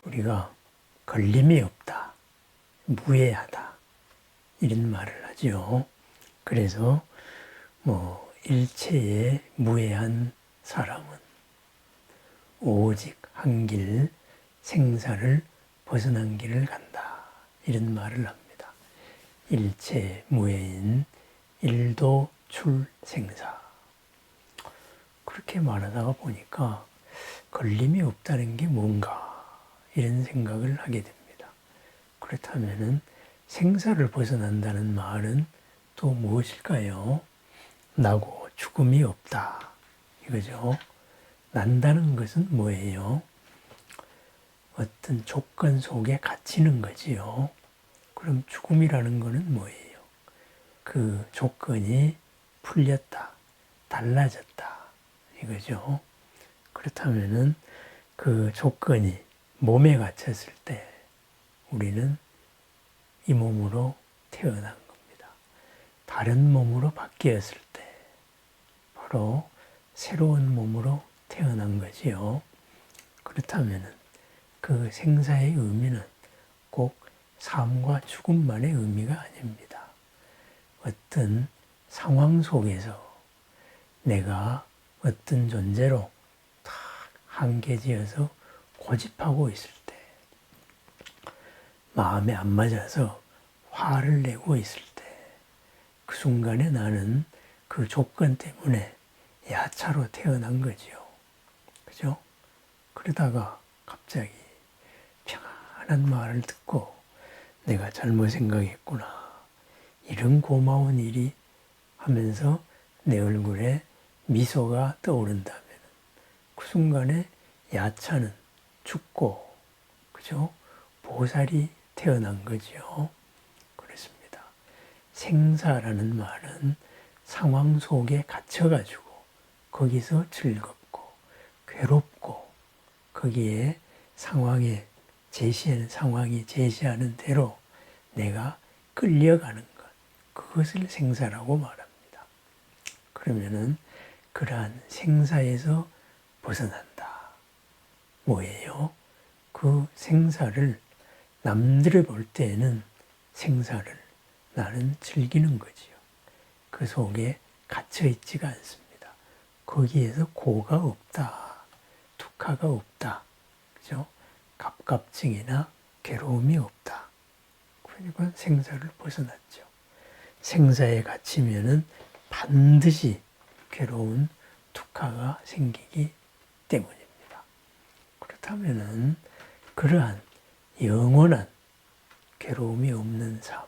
우리가 걸림이 없다, 무해하다 이런 말을 하죠. 그래서 일체에 무해한 사람은 오직 한 길 생사를 벗어난 길을 간다 이런 말을 합니다. 일체 무해인 일도 출생사. 그렇게 말하다가 보니까 걸림이 없다는 게 뭔가 이런 생각을 하게 됩니다. 그렇다면은 생사를 벗어난다는 말은 또 무엇일까요? 나고 죽음이 없다 이거죠. 난다는 것은 뭐예요? 어떤 조건 속에 갇히는 거지요. 그럼 죽음이라는 것은 뭐예요? 그 조건이 풀렸다, 달라졌다 이거죠. 그렇다면은 그 조건이 몸에 갇혔을 때 우리는 이 몸으로 태어난 겁니다. 다른 몸으로 바뀌었을 때 바로 새로운 몸으로 태어난 거지요. 그렇다면은 그 생사의 의미는 꼭 삶과 죽음만의 의미가 아닙니다. 어떤 상황 속에서 내가 어떤 존재로 딱 한계지어서 고집하고 있을 때, 마음에 안 맞아서 화를 내고 있을 때, 그 순간에 나는 그 조건 때문에 야차로 태어난 거지요. 그죠? 그러다가 갑자기 평안한 말을 듣고 내가 잘못 생각했구나. 이런 고마운 일이 하면서 내 얼굴에 미소가 떠오른다면 그 순간에 야차는 죽고, 그죠? 보살이 태어난 거죠. 그렇습니다. 생사라는 말은 상황 속에 갇혀가지고 거기서 즐겁고 괴롭고 거기에 상황이 제시하는 대로 내가 끌려가는 것, 그것을 생사라고 말합니다. 그러면은 그러한 생사에서 벗어난다. 뭐예요? 그 생사를 남들이 볼 때에는 생사를 나는 즐기는 거지요. 그 속에 갇혀 있지가 않습니다. 거기에서 고가 없다, 두카가 없다, 그죠? 갑갑증이나 괴로움이 없다. 그러니까 생사를 벗어났죠. 생사에 갇히면은 반드시 괴로운 두카가 생기기 때문입니다. 그렇다면은 그러한 영원한 괴로움이 없는 삶,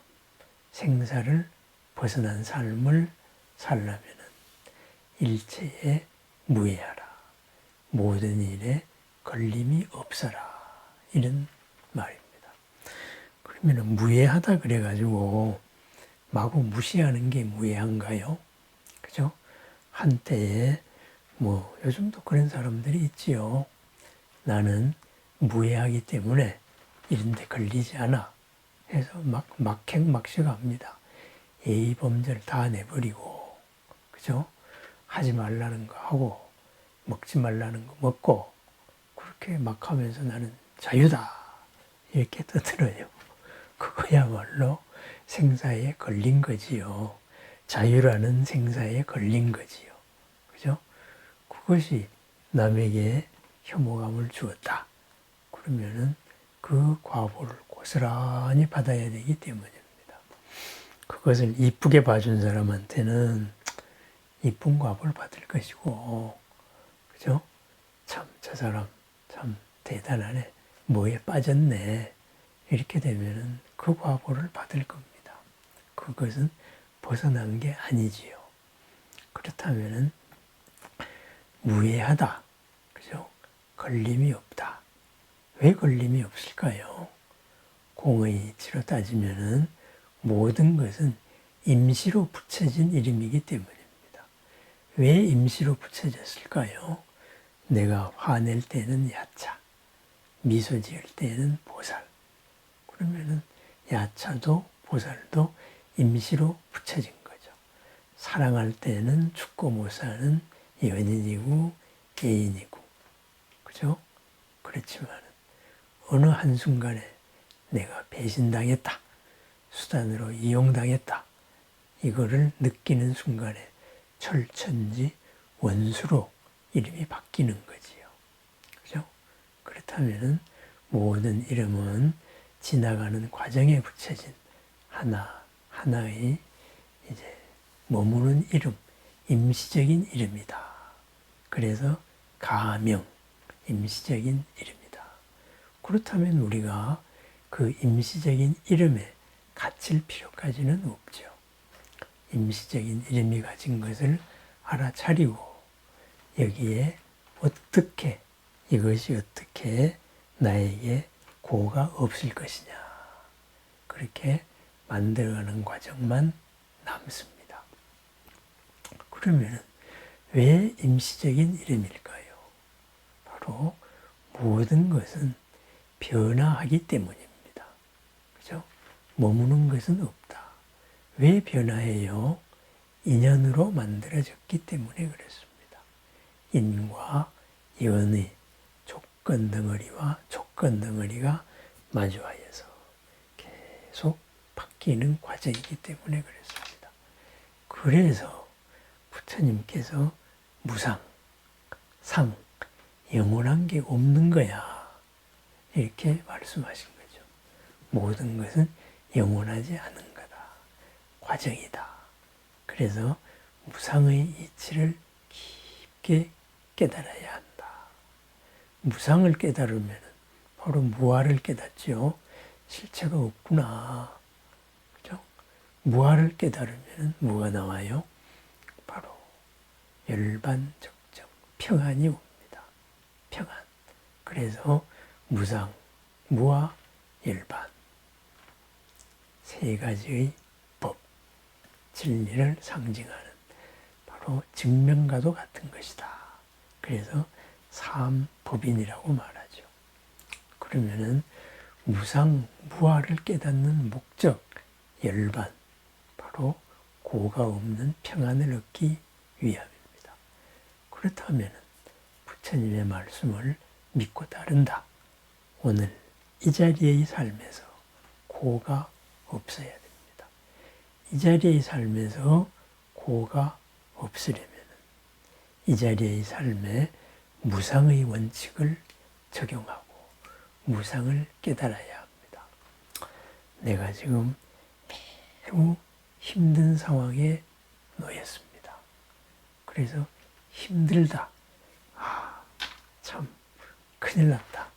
생사를 벗어난 삶을 살려면은 일체에 무해하라. 모든 일에 걸림이 없어라. 이런 말입니다. 그러면 무해하다 그래가지고 마구 무시하는 게 무해한가요? 그죠? 한때에 요즘도 그런 사람들이 있지요. 나는 무해하기 때문에 이런 데 걸리지 않아 해서 막행막식합니다. 예의 범절 다 내버리고, 그죠? 하지 말라는 거 하고 먹지 말라는 거 먹고 그렇게 막 하면서 나는 자유다 이렇게 떠들어요. 그거야말로 생사에 걸린 거지요. 자유라는 생사에 걸린 거지요. 그죠? 그것이 남에게 혐오감을 주었다. 그러면은 그 과보를 고스란히 받아야 되기 때문입니다. 그것을 이쁘게 봐준 사람한테는 이쁜 과보를 받을 것이고, 그죠? 참, 저 사람 참 대단하네. 뭐에 빠졌네. 이렇게 되면은 그 과보를 받을 겁니다. 그것은 벗어난 게 아니지요. 그렇다면은 무해하다. 그죠? 걸림이 없다. 왜 걸림이 없을까요? 공의 이치로 따지면은 모든 것은 임시로 붙여진 이름이기 때문입니다. 왜 임시로 붙여졌을까요? 내가 화낼 때는 야차, 미소 지을 때는 보살. 그러면은 야차도 보살도 임시로 붙여진 거죠. 사랑할 때는 죽고 못 사는 연인이고 애인이고, 그죠? 그렇지만 어느 한순간에 내가 배신당했다, 수단으로 이용당했다, 이거를 느끼는 순간에 철천지 원수로 이름이 바뀌는 거지요. 그죠? 그렇다면은 모든 이름은 지나가는 과정에 붙여진 하나의 이제 머무는 이름, 임시적인 이름이다. 그래서 가명, 임시적인 이름이다. 그렇다면 우리가 그 임시적인 이름에 갇힐 필요까지는 없죠. 임시적인 이름이 가진 것을 알아차리고 여기에 이것이 어떻게 나에게 고가 없을 것이냐, 그렇게 만들어가는 과정만 남습니다. 그러면 왜 임시적인 이름일까요? 바로 모든 것은 변화하기 때문입니다. 그죠? 머무는 것은 없다. 왜 변화해요? 인연으로 만들어졌기 때문에 그렇습니다. 인과 연의 조건 덩어리와 조건 덩어리가 마주하여서 계속 바뀌는 과정이기 때문에 그렇습니다. 그래서 부처님께서 무상, 상, 영원한 게 없는 거야, 이렇게 말씀하신 거죠. 모든 것은 영원하지 않은 거다, 과정이다. 그래서 무상의 이치를 깊게 깨달아야 한다. 무상을 깨달으면 바로 무아를 깨닫죠. 실체가 없구나. 그죠? 무아를 깨달으면 뭐가 나와요? 바로 열반적정, 평안이 옵니다. 평안. 그래서 무상, 무아, 열반. 세 가지의 법, 진리를 상징하는 바로 증명과도 같은 것이다. 그래서 삼법인이라고 말하죠. 그러면은 무상, 무아를 깨닫는 목적, 열반, 바로 고가 없는 평안을 얻기 위함입니다. 그렇다면 부처님의 말씀을 믿고 따른다. 오늘 이 자리의 삶에서 고가 없어야 됩니다. 이 자리의 삶에서 고가 없으려면 이 자리의 삶에 무상의 원칙을 적용하고 무상을 깨달아야 합니다. 내가 지금 매우 힘든 상황에 놓였습니다. 그래서 힘들다. 참 큰일 났다.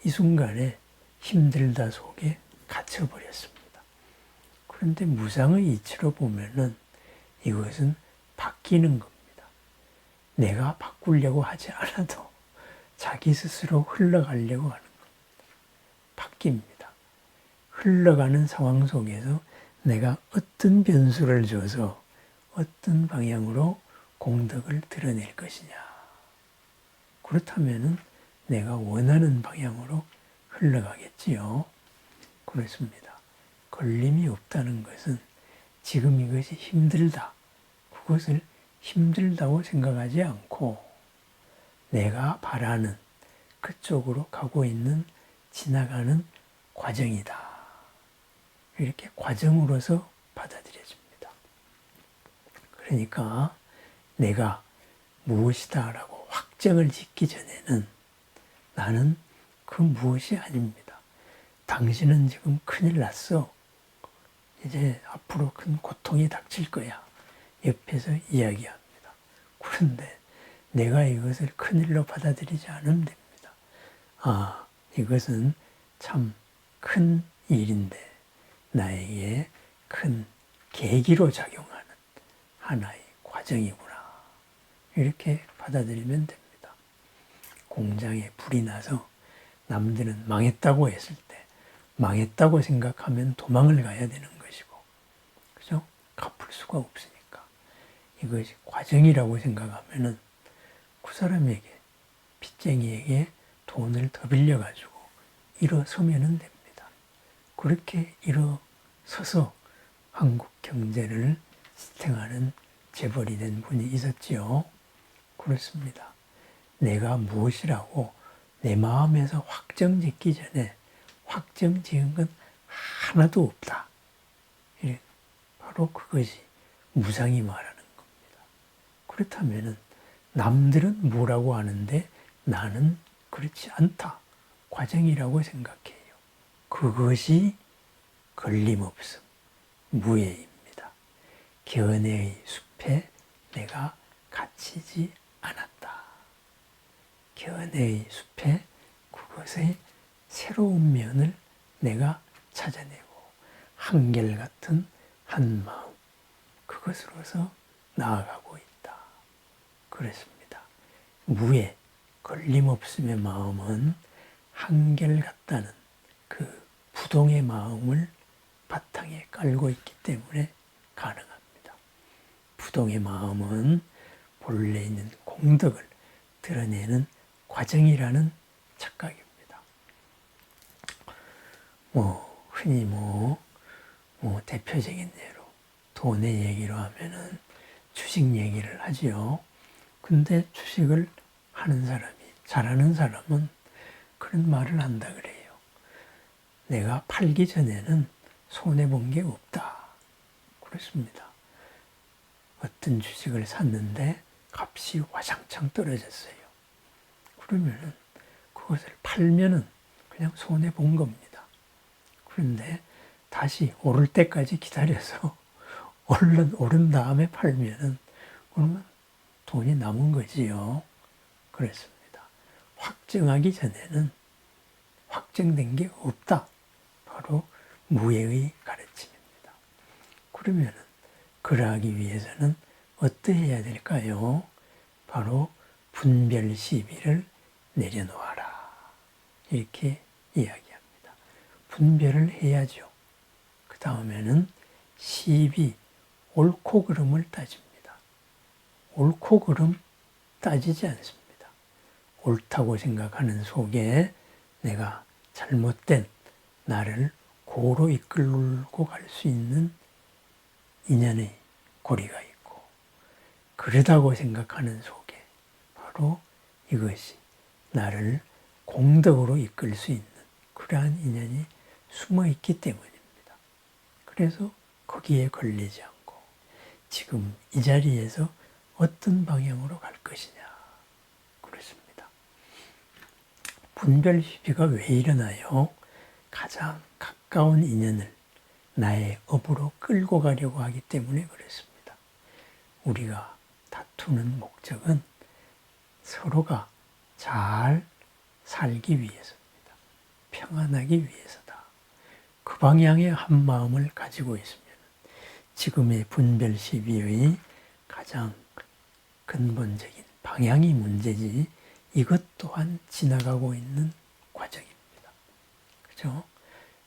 이 순간에 힘들다 속에 갇혀버렸습니다. 그런데 무상의 이치로 보면은 이것은 바뀌는 겁니다. 내가 바꾸려고 하지 않아도 자기 스스로 흘러가려고 하는 겁니다. 바뀝니다. 흘러가는 상황 속에서 내가 어떤 변수를 줘서 어떤 방향으로 공덕을 드러낼 것이냐. 그렇다면은 내가 원하는 방향으로 흘러가겠지요. 그렇습니다. 걸림이 없다는 것은 지금 이것이 힘들다. 그것을 힘들다고 생각하지 않고 내가 바라는 그쪽으로 가고 있는 지나가는 과정이다. 이렇게 과정으로서 받아들여집니다. 그러니까 내가 무엇이다라고 확정을 짓기 전에는 나는 그 무엇이 아닙니다. 당신은 지금 큰일 났어. 이제 앞으로 큰 고통이 닥칠 거야. 옆에서 이야기합니다. 그런데 내가 이것을 큰일로 받아들이지 않으면 됩니다. 이것은 참 큰 일인데 나에게 큰 계기로 작용하는 하나의 과정이구나. 이렇게 받아들이면 됩니다. 공장에 불이 나서 남들은 망했다고 했을 때 망했다고 생각하면 도망을 가야 되는 것이고, 그죠? 갚을 수가 없으니까. 이것이 과정이라고 생각하면은 그 사람에게, 빚쟁이에게 돈을 더 빌려가지고 일어서면은 됩니다. 그렇게 일어서서 한국 경제를 지탱하는 재벌이 된 분이 있었지요. 그렇습니다. 내가 무엇이라고 내 마음에서 확정 짓기 전에 확정 지은 건 하나도 없다. 바로 그것이 무상이 말하는 겁니다. 그렇다면 남들은 뭐라고 하는데 나는 그렇지 않다. 과정이라고 생각해요. 그것이 걸림없음, 무해입니다. 견해의 숲에 내가 갇히지 않았다. 견해의 숲에 그것의 새로운 면을 내가 찾아내고 한결같은 한 마음, 그것으로서 나아가고 있다. 그렇습니다. 무해, 걸림없음의 마음은 한결같다는 그 부동의 마음을 바탕에 깔고 있기 때문에 가능합니다. 부동의 마음은 본래 있는 공덕을 드러내는 과정이라는 착각입니다. 흔히 대표적인 예로 돈의 얘기로 하면은 주식 얘기를 하지요. 근데 주식을 하는 사람이, 잘하는 사람은 그런 말을 한다 그래요. 내가 팔기 전에는 손해본 게 없다. 그렇습니다. 어떤 주식을 샀는데 값이 와장창 떨어졌어요. 그러면은 그것을 팔면은 그냥 손해본 겁니다. 그런데 다시 오를 때까지 기다려서 얼른 오른 다음에 팔면은 그러면 돈이 남은 거지요. 그렇습니다. 확정하기 전에는 확정된 게 없다. 바로 무예의 가르침입니다. 그러면은 그러하기 위해서는 어떠해야 될까요? 바로 분별 시비를 내려놓아라. 이렇게 이야기합니다. 분별을 해야죠. 그 다음에는 시비, 옳고 그름을 따집니다. 옳고 그름 따지지 않습니다. 옳다고 생각하는 속에 내가 잘못된 나를 고로 이끌고 갈 수 있는 인연의 고리가 있고, 그러다고 생각하는 속에 바로 이것이 나를 공덕으로 이끌 수 있는 그러한 인연이 숨어 있기 때문입니다. 그래서 거기에 걸리지 않고 지금 이 자리에서 어떤 방향으로 갈 것이냐. 그렇습니다. 분별 시비가 왜 일어나요? 가장 가까운 인연을 나의 업으로 끌고 가려고 하기 때문에 그렇습니다. 우리가 다투는 목적은 서로가 잘 살기 위해서입니다. 평안하기 위해서다. 그 방향의 한 마음을 가지고 있으면 지금의 분별 시비의 가장 근본적인 방향이 문제지 이것 또한 지나가고 있는 과정입니다. 그죠?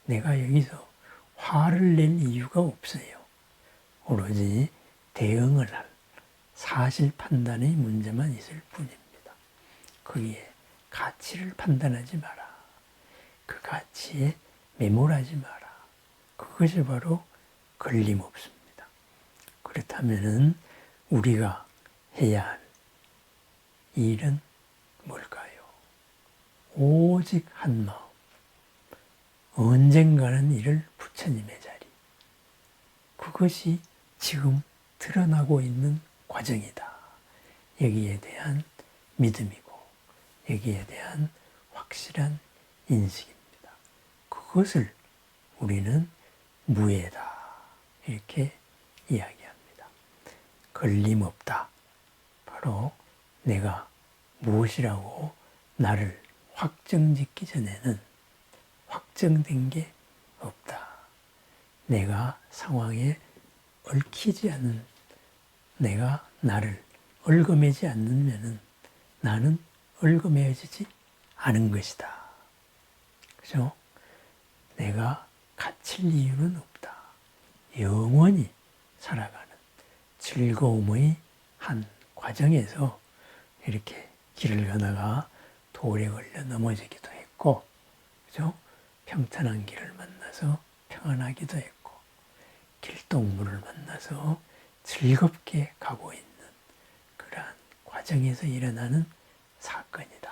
내가 여기서 화를 낼 이유가 없어요. 오로지 대응을 할 사실 판단의 문제만 있을 뿐입니다. 거기에 가치를 판단하지 마라. 그 가치에 매몰하지 마라. 그것이 바로 걸림없습니다. 그렇다면은 우리가 해야 할 일은 뭘까요? 오직 한 마음. 언젠가는 이를 부처님의 자리. 그것이 지금 드러나고 있는 과정이다. 여기에 대한 믿음이고 여기에 대한 확실한 인식입니다. 그것을 우리는 무예다. 이렇게 이야기합니다. 걸림없다. 바로 내가 무엇이라고 나를 확정짓기 전에는 확정된 게 없다. 내가 상황에 얽히지 않는, 내가 나를 얽어매지 않으면은 나는 얽어매어지지 않은 것이다. 그죠? 내가 갇힐 이유는 없다. 영원히 살아가는 즐거움의 한 과정에서 이렇게 길을 가다가 돌에 걸려 넘어지기도 했고, 그죠? 평탄한 길을 만나서 평안하기도 했고, 길동무를 만나서 즐겁게 가고 있는 그러한 과정에서 일어나는 사건이다.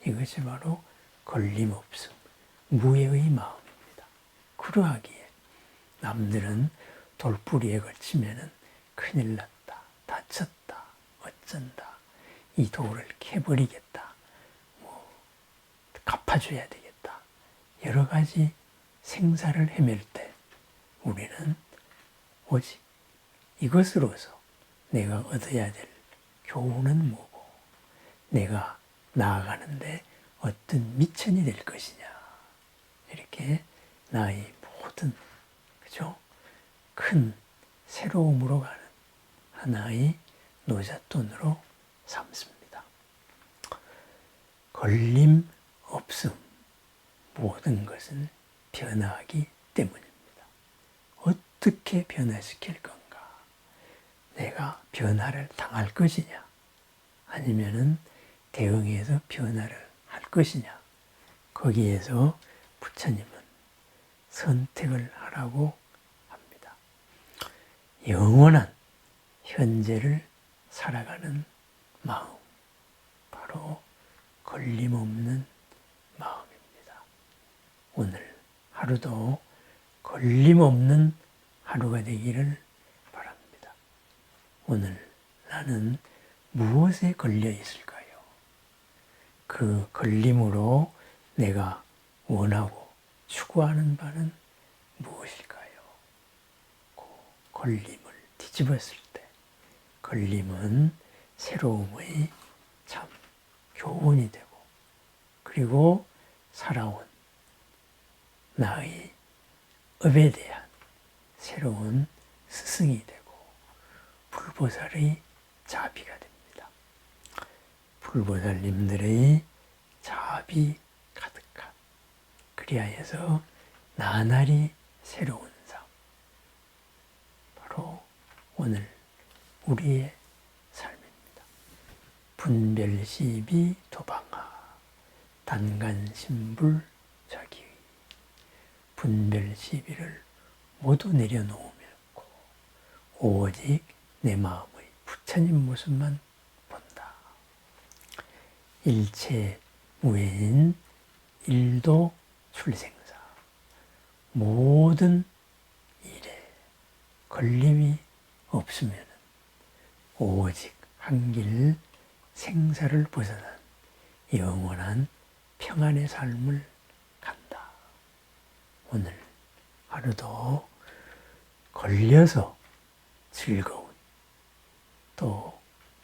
이것이 바로 걸림없음, 무해의 마음입니다. 그러하기에 남들은 돌뿌리에 걸치면은 큰일 났다, 다쳤다, 어쩐다, 이 돌을 캐버리겠다, 갚아줘야 되겠다. 여러 가지 생사를 헤맬 때 우리는 오직 이것으로서 내가 얻어야 될 교훈은 뭐고, 내가 나아가는데 어떤 미천이 될 것이냐. 이렇게 나의 모든, 그죠? 큰 새로움으로 가는 하나의 노잣돈으로 삼습니다. 걸림 없음, 모든 것은 변화하기 때문입니다. 어떻게 변화시킬 건가? 내가 변화를 당할 것이냐? 아니면은 대응해서 변화를 할 것이냐? 거기에서 부처님은 선택을 하라고 합니다. 영원한 현재를 살아가는 마음, 바로 걸림없는 마음입니다. 오늘 하루도 걸림없는 하루가 되기를 바랍니다. 오늘 나는 무엇에 걸려 있을까요? 그 걸림으로 내가 원하고 추구하는 바는 무엇일까요? 그 걸림을 뒤집었을 때 걸림은 새로움의 참 교훈이 되고, 그리고 살아온 나의 업에 대한 새로운 스승이 되고 불보살의 자비가 됩니다. 불보살님들의 자비 가득한, 그리하여서 나날이 새로운 삶, 바로 오늘 우리의 삶입니다. 분별시비 도방하 단간신불 자기의, 분별시비를 모두 내려놓으면 오직 내 마음의 부처님 모습만 본다. 일체 무해인 일도 출생사, 모든 일에 걸림이 없으면 오직 한길 생사를 벗어난 영원한 평안의 삶을 간다. 오늘 하루도 걸려서 즐거운, 또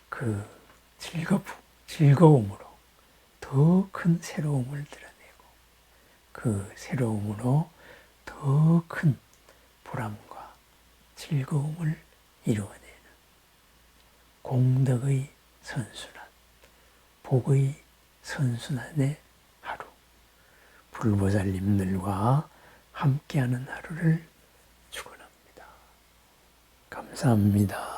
그 즐거움으로 더 큰 새로움을 드러내고, 그 새로움으로 더 큰 보람과 즐거움을 이루어내는 공덕의 선순환, 복의 선순환의 하루, 불보살님들과 함께하는 하루를 축원합니다. 감사합니다.